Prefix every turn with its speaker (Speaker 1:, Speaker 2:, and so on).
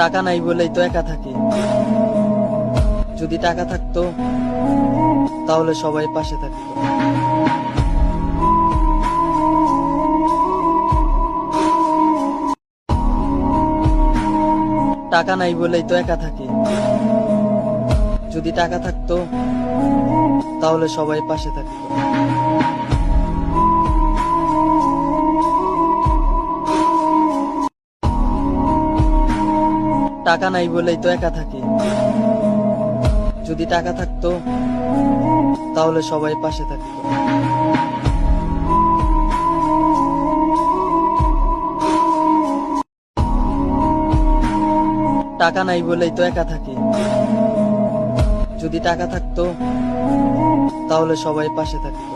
Speaker 1: টাকা নাই বলেই তো একা থাকি। যদি টাকা থাকতো তাহলে সবাই পাশে থাকতো। টাকা নাই বলেই তো একা থাকি। যদি টাকা থাকতো তাহলে সবাই পাশে থাকতো। টাকা নাই বলেই তো একা থাকি। যদি টাকা থাকতো তাহলে সবাই পাশে থাকতো। টাকা নাই বলেই তো একা থাকি। যদি টাকা থাকতো তাহলে সবাই পাশে থাকতো।